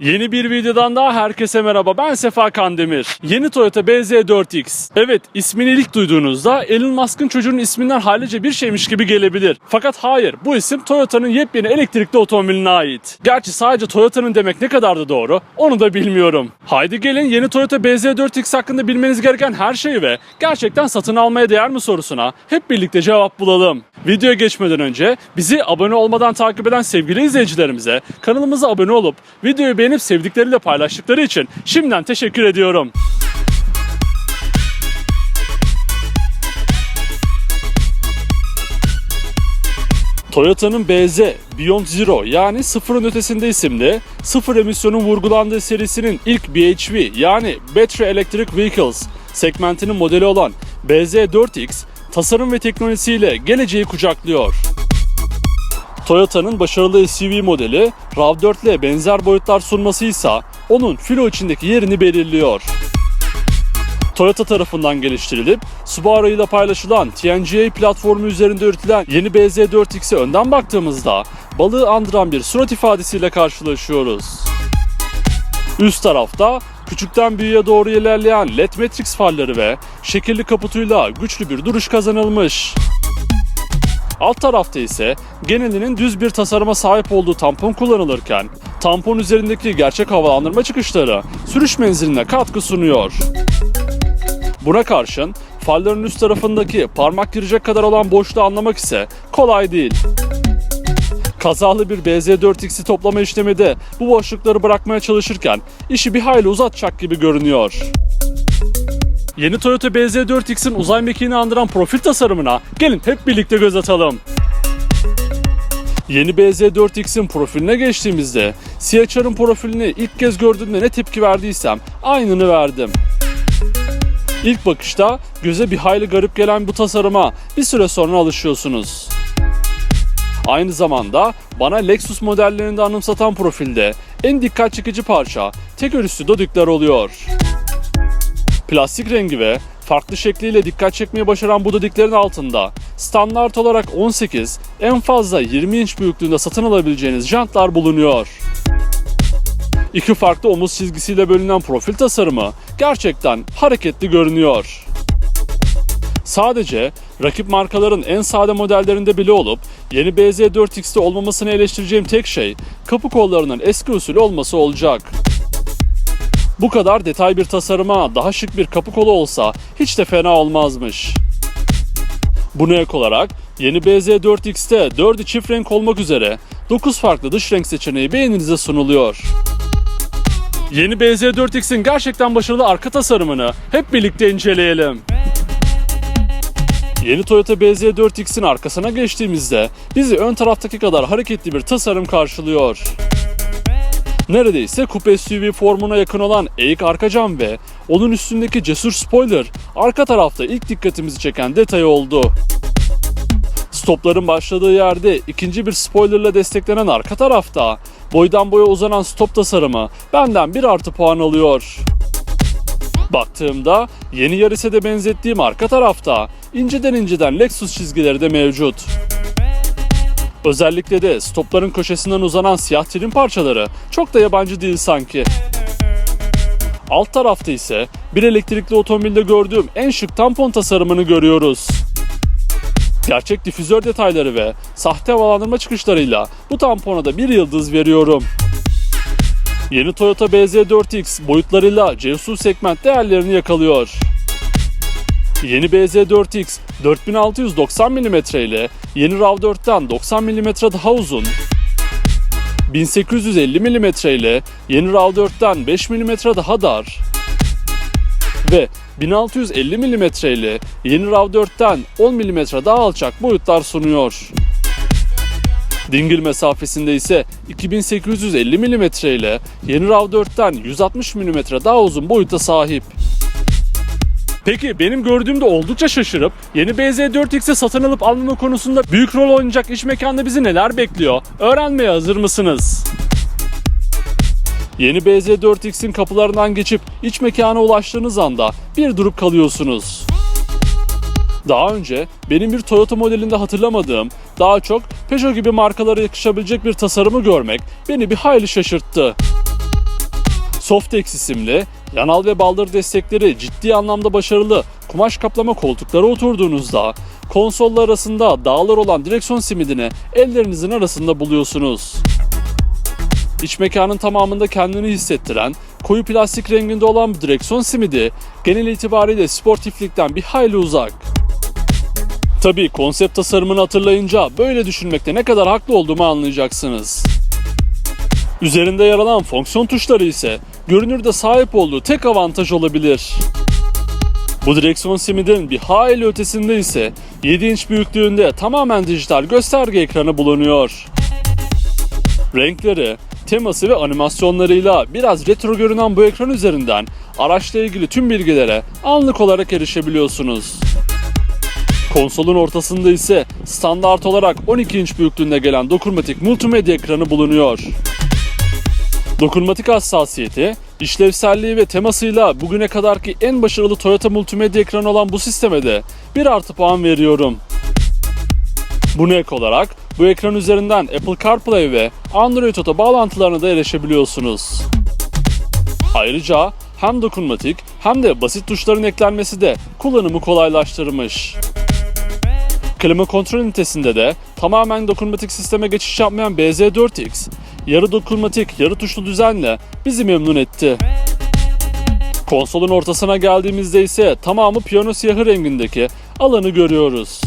Yeni bir videodan daha herkese merhaba, ben Sefa Kandemir. Yeni Toyota BZ4X. Evet, ismini ilk duyduğunuzda Elon Musk'ın çocuğunun isminden hallice bir şeymiş gibi gelebilir. Fakat hayır, bu isim Toyota'nın yepyeni elektrikli otomobiline ait. Gerçi sadece Toyota'nın demek ne kadar da doğru, onu da bilmiyorum. Haydi gelin yeni Toyota BZ4X hakkında bilmeniz gereken her şeyi ve gerçekten satın almaya değer mi sorusuna hep birlikte cevap bulalım. Videoya geçmeden önce bizi abone olmadan takip eden sevgili izleyicilerimize kanalımıza abone olup videoyu beğenip sevdikleriyle paylaştıkları için şimdiden teşekkür ediyorum. Toyota'nın BZ Beyond Zero yani sıfırın ötesinde isimli sıfır emisyonun vurgulandığı serisinin ilk BHV yani Battery Electric Vehicles segmentinin modeli olan BZ4X tasarım ve teknolojisiyle geleceği kucaklıyor. Toyota'nın başarılı SUV modeli RAV4 ile benzer boyutlar sunması ise onun filo içindeki yerini belirliyor. Toyota tarafından geliştirilip Subaru ile paylaşılan TNGA platformu üzerinde üretilen yeni BZ4X'e önden baktığımızda balığı andıran bir surat ifadesiyle karşılaşıyoruz. Üst tarafta küçükten büyüğe doğru ilerleyen LED Matrix farları ve şekilli kaputuyla güçlü bir duruş kazanılmış. Alt tarafta ise genelinin düz bir tasarıma sahip olduğu tampon kullanılırken tampon üzerindeki gerçek havalandırma çıkışları sürüş menziline katkı sunuyor. Buna karşın farların üst tarafındaki parmak girecek kadar olan boşluğu anlamak ise kolay değil. Kazalı bir BZ4X'i toplama işlemi de bu boşlukları bırakmaya çalışırken işi bir hayli uzatacak gibi görünüyor. Yeni Toyota BZ4X'in uzay mekiğini andıran profil tasarımına gelin hep birlikte göz atalım. Yeni BZ4X'in profiline geçtiğimizde CHR'ın profilini ilk kez gördüğümde ne tepki verdiysem aynını verdim. İlk bakışta göze bir hayli garip gelen bu tasarıma bir süre sonra alışıyorsunuz. Aynı zamanda bana Lexus modellerinde anımsatan profilde en dikkat çekici parça tekör üstü dodikler oluyor. Plastik rengi ve farklı şekliyle dikkat çekmeyi başaran bu dodiklerin altında standart olarak 18, en fazla 20 inç büyüklüğünde satın alabileceğiniz jantlar bulunuyor. İki farklı omuz çizgisiyle bölünen profil tasarımı gerçekten hareketli görünüyor. Sadece rakip markaların en sade modellerinde bile olup yeni BZ4X'te olmamasını eleştireceğim tek şey kapı kollarının eski usulü olması olacak. Bu kadar detay bir tasarıma daha şık bir kapı kolu olsa hiç de fena olmazmış. Buna ek olarak yeni BZ4X'te 4'ü çift renk olmak üzere 9 farklı dış renk seçeneği beğeninize sunuluyor. Yeni BZ4X'in gerçekten başarılı arka tasarımını hep birlikte inceleyelim. Yeni Toyota BZ4X'in arkasına geçtiğimizde bizi ön taraftaki kadar hareketli bir tasarım karşılıyor. Neredeyse coupe SUV formuna yakın olan eğik arka cam ve onun üstündeki cesur spoiler arka tarafta ilk dikkatimizi çeken detay oldu. Stopların başladığı yerde ikinci bir spoilerla desteklenen arka tarafta boydan boya uzanan stop tasarımı benden 1 artı puan alıyor. Baktığımda yeni Yaris'e de benzettiğim arka tarafta inceden Lexus çizgileri de mevcut. Özellikle de stopların köşesinden uzanan siyah trim parçaları çok da yabancı değil sanki. Alt tarafta ise bir elektrikli otomobilde gördüğüm en şık tampon tasarımını görüyoruz. Gerçek difüzör detayları ve sahte havalandırma çıkışlarıyla bu tampona da bir yıldız veriyorum. Yeni Toyota BZ4X boyutlarıyla CSUV segment değerlerini yakalıyor. Yeni BZ4X 4690 mm ile yeni RAV4'ten 90 mm daha uzun, 1850 mm ile yeni RAV4'ten 5 mm daha dar ve 1650 mm ile yeni RAV4'ten 10 mm daha alçak boyutlar sunuyor. Dingil mesafesinde ise 2850 mm ile yeni RAV4'ten 160 mm daha uzun boyuta sahip. Peki benim gördüğümde oldukça şaşırıp yeni BZ4X'e satın alıp almama konusunda büyük rol oynayacak iç mekanda bizi neler bekliyor? Öğrenmeye hazır mısınız? Yeni BZ4X'in kapılarından geçip iç mekana ulaştığınız anda bir durup kalıyorsunuz. Daha önce benim bir Toyota modelinde hatırlamadığım, daha çok Peugeot gibi markalara yakışabilecek bir tasarımı görmek beni bir hayli şaşırttı. Softex isimli, yanal ve baldır destekleri ciddi anlamda başarılı kumaş kaplama koltuklara oturduğunuzda konsollar arasında dağlar olan direksiyon simidini ellerinizin arasında buluyorsunuz. İç mekanın tamamında kendini hissettiren, koyu plastik renginde olan bu direksiyon simidi genel itibariyle sportiflikten bir hayli uzak. Tabii konsept tasarımını hatırlayınca böyle düşünmekte ne kadar haklı olduğumu anlayacaksınız. Üzerinde yer alan fonksiyon tuşları ise görünürde sahip olduğu tek avantaj olabilir. Bu direksiyon simidin bir hayli ötesinde ise 7 inç büyüklüğünde tamamen dijital gösterge ekranı bulunuyor. Renkleri, teması ve animasyonlarıyla biraz retro görünen bu ekran üzerinden araçla ilgili tüm bilgilere anlık olarak erişebiliyorsunuz. Konsolun ortasında ise standart olarak 12 inç büyüklüğünde gelen dokunmatik multimedya ekranı bulunuyor. Dokunmatik hassasiyeti, işlevselliği ve temasıyla bugüne kadarki en başarılı Toyota multimedya ekranı olan bu sisteme de 1+ puan veriyorum. Buna ek olarak bu ekran üzerinden Apple CarPlay ve Android Auto bağlantılarına da erişebiliyorsunuz. Ayrıca hem dokunmatik hem de basit tuşların eklenmesi de kullanımı kolaylaştırmış. Klima kontrol ünitesinde de tamamen dokunmatik sisteme geçiş yapmayan BZ4X, yarı dokunmatik, yarı tuşlu düzenle bizi memnun etti. Konsolun ortasına geldiğimizde ise tamamı piyano siyahı rengindeki alanı görüyoruz.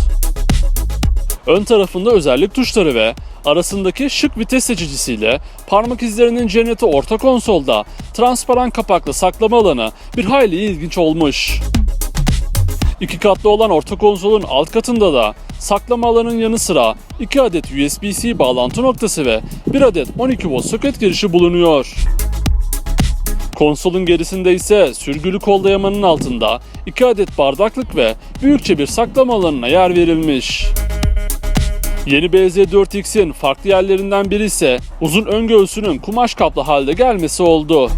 Ön tarafında özellik tuşları ve arasındaki şık vites seçicisiyle parmak izlerinin cenneti orta konsolda transparan kapaklı saklama alanı bir hayli ilginç olmuş. 2 katlı olan orta konsolun alt katında da saklama alanının yanı sıra 2 adet USB-C bağlantı noktası ve 1 adet 12 volt soket girişi bulunuyor. Konsolun gerisinde ise sürgülü kol dayamanın altında 2 adet bardaklık ve büyükçe bir saklama alanına yer verilmiş. Yeni BZ4X'in farklı yerlerinden biri ise uzun ön göğsünün kumaş kaplı halde gelmesi oldu.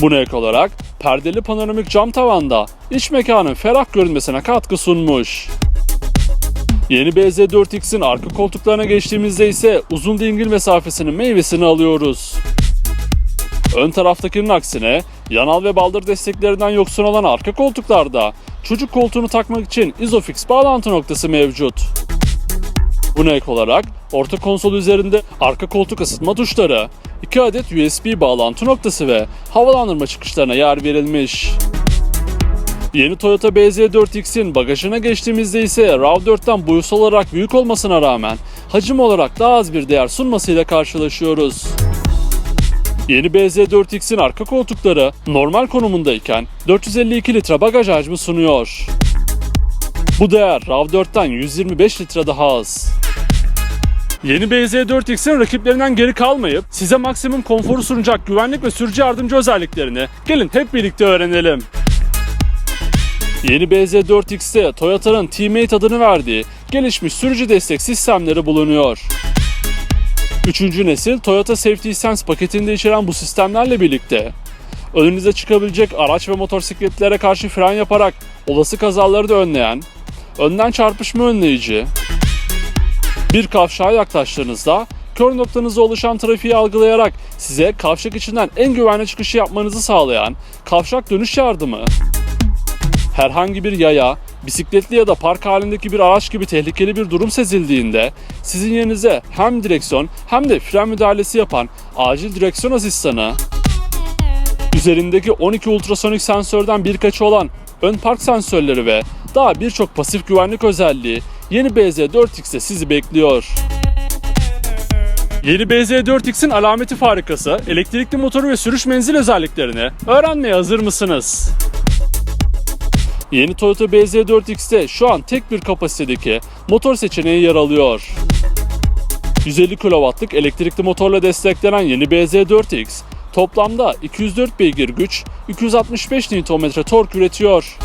Buna ek olarak perdeli panoramik cam tavanda iç mekanın ferah görünmesine katkı sunmuş. Yeni BZ4X'in arka koltuklarına geçtiğimizde ise uzun dingil mesafesinin meyvesini alıyoruz. Ön taraftakinin aksine yanal ve baldır desteklerinden yoksun olan arka koltuklarda çocuk koltuğunu takmak için Isofix bağlantı noktası mevcut. Buna ek olarak orta konsol üzerinde arka koltuk ısıtma tuşları, 2 adet USB bağlantı noktası ve havalandırma çıkışlarına yer verilmiş. Yeni Toyota BZ4X'in bagajına geçtiğimizde ise RAV4'ten boyut olarak büyük olmasına rağmen hacim olarak daha az bir değer sunmasıyla karşılaşıyoruz. Yeni BZ4X'in arka koltukları normal konumundayken 452 litre bagaj hacmi sunuyor. Bu değer RAV4'ten 125 litre daha az. Yeni BZ4X'in rakiplerinden geri kalmayıp size maksimum konforu sunacak güvenlik ve sürücü yardımcı özelliklerini gelin hep birlikte öğrenelim. Yeni BZ4X'te Toyota'nın Teammate adını verdiği gelişmiş sürücü destek sistemleri bulunuyor. 3. nesil Toyota Safety Sense paketinde içeren bu sistemlerle birlikte önünüze çıkabilecek araç ve motosikletlere karşı fren yaparak olası kazaları da önleyen, önden çarpışma önleyici, bir kavşağa yaklaştığınızda kör noktanızda oluşan trafiği algılayarak size kavşak içinden en güvenli çıkışı yapmanızı sağlayan kavşak dönüş yardımı, herhangi bir yaya, bisikletli ya da park halindeki bir araç gibi tehlikeli bir durum sezildiğinde sizin yerinize hem direksiyon hem de fren müdahalesi yapan acil direksiyon asistanı, üzerindeki 12 ultrasonik sensörden birkaçı olan ön park sensörleri ve daha birçok pasif güvenlik özelliği yeni BZ4X'te sizi bekliyor. Yeni BZ4X'in alameti farikası, elektrikli motoru ve sürüş menzil özelliklerini öğrenmeye hazır mısınız? Yeni Toyota BZ4X'te şu an tek bir kapasitedeki motor seçeneği yer alıyor. 150 kW'lık elektrikli motorla desteklenen yeni BZ4X, toplamda 204 beygir güç, 265 Nm tork üretiyor.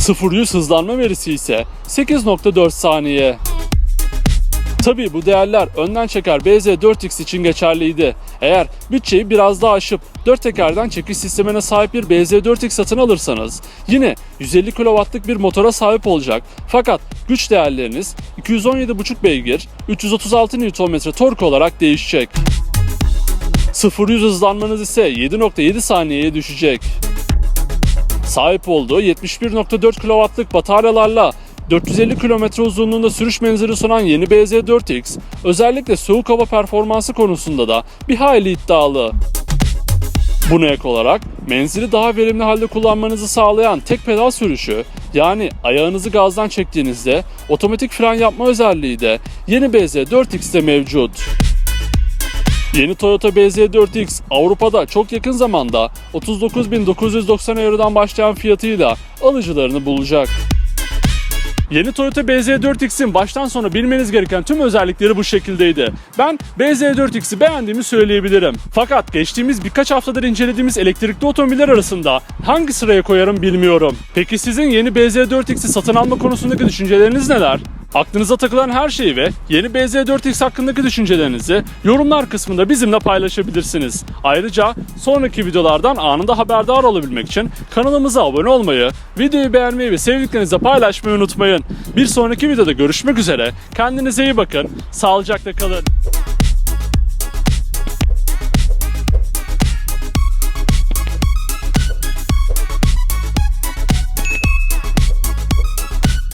0-100 hızlanma verisi ise 8.4 saniye. Tabii bu değerler önden çeker BZ4X için geçerliydi. Eğer bütçeyi biraz daha aşıp 4 tekerden çekiş sistemine sahip bir BZ4X satın alırsanız yine 150 kW'lık bir motora sahip olacak fakat güç değerleriniz 217,5 beygir, 336 Nm tork olarak değişecek. 0-100 hızlanmanız ise 7.7 saniyeye düşecek. Sahip olduğu 71.4 kW'lık bataryalarla 450 km uzunluğunda sürüş menzili sunan yeni BZ4X, özellikle soğuk hava performansı konusunda da bir hayli iddialı. Buna ek olarak menzili daha verimli halde kullanmanızı sağlayan tek pedal sürüşü, yani ayağınızı gazdan çektiğinizde otomatik fren yapma özelliği de yeni BZ4X'te mevcut. Yeni Toyota BZ4X Avrupa'da çok yakın zamanda 39.990 Euro'dan başlayan fiyatıyla alıcılarını bulacak. Yeni Toyota BZ4X'in baştan sona bilmeniz gereken tüm özellikleri bu şekildeydi. Ben BZ4X'i beğendiğimi söyleyebilirim. Fakat geçtiğimiz birkaç haftadır incelediğimiz elektrikli otomobiller arasında hangi sıraya koyarım bilmiyorum. Peki sizin yeni BZ4X'i satın alma konusundaki düşünceleriniz neler? Aklınıza takılan her şeyi ve yeni BZ4X hakkındaki düşüncelerinizi yorumlar kısmında bizimle paylaşabilirsiniz. Ayrıca sonraki videolardan anında haberdar olabilmek için kanalımıza abone olmayı, videoyu beğenmeyi ve sevdiklerinizle paylaşmayı unutmayın. Bir sonraki videoda görüşmek üzere. Kendinize iyi bakın. Sağlıcakla kalın.